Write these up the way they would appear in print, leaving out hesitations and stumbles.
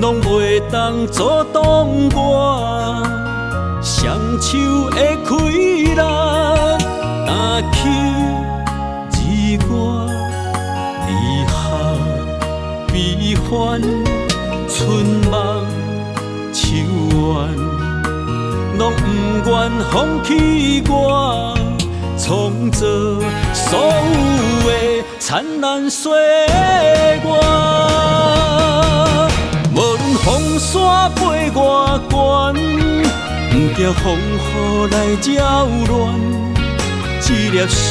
拢袂当阻挡我双手的开朗，担起自我离合悲欢，春梦秋怨，拢不愿放弃我，创造所有的灿烂岁月。无论风沙飞外悬，不惊风雨来扰乱。这粒心，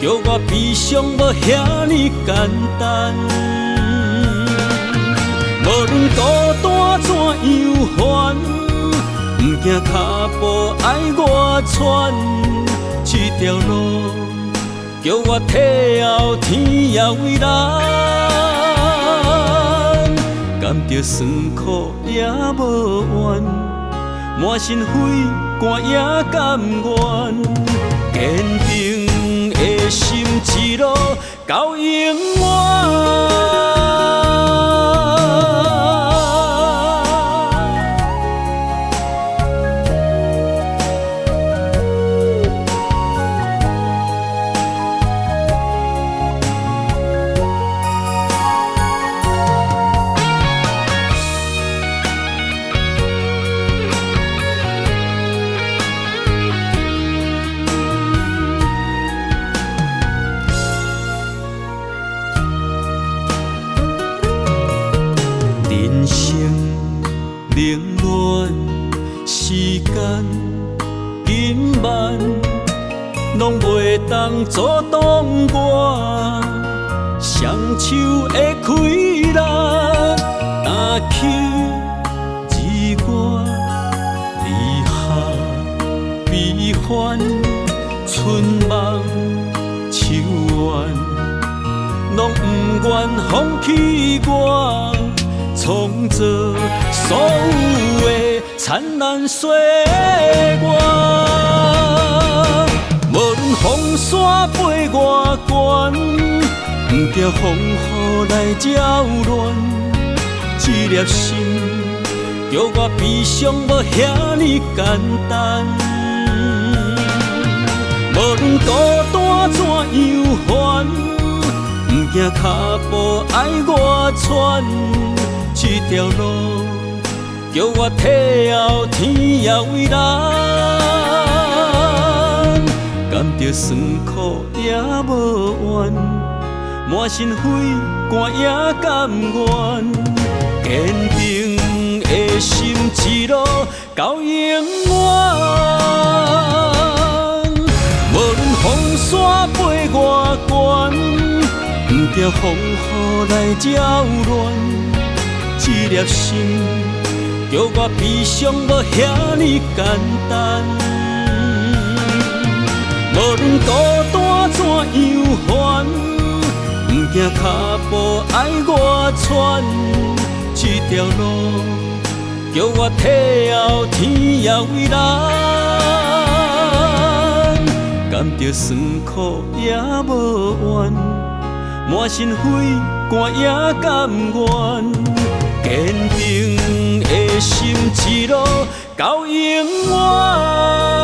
叫我悲伤无遐尼简单。无论孤单怎样烦，不惊脚步爱我喘。这条路，叫我退后天也为咱。甘着酸苦也无怨，满心悔肝也甘愿，坚定的心一路到永远。人生冷暖，时间紧慢，拢袂当阻挡我双手的开朗，担起自我离合悲欢，春梦秋怨，拢不愿放弃我。创造所有的灿烂岁月，无论风沙飞外悬，不惊风雨来扰乱。这粒心，叫我悲伤无遐尼简单。无论孤单怎样烦，不惊脚步爱我喘。这条路，叫我退后天也为咱。甘着酸苦也无怨，满心悔肝也甘愿，坚定的心一路到永远。无论风沙飞外悬，不惊风雨来扰乱。这粒心，叫我悲伤无遐尼简单。无论孤单怎样烦，不惊脚步爱我喘。这条路，叫我退后天也为咱。甘着酸苦也无怨，满心悔肝也甘愿。坚定的心，一路到永远。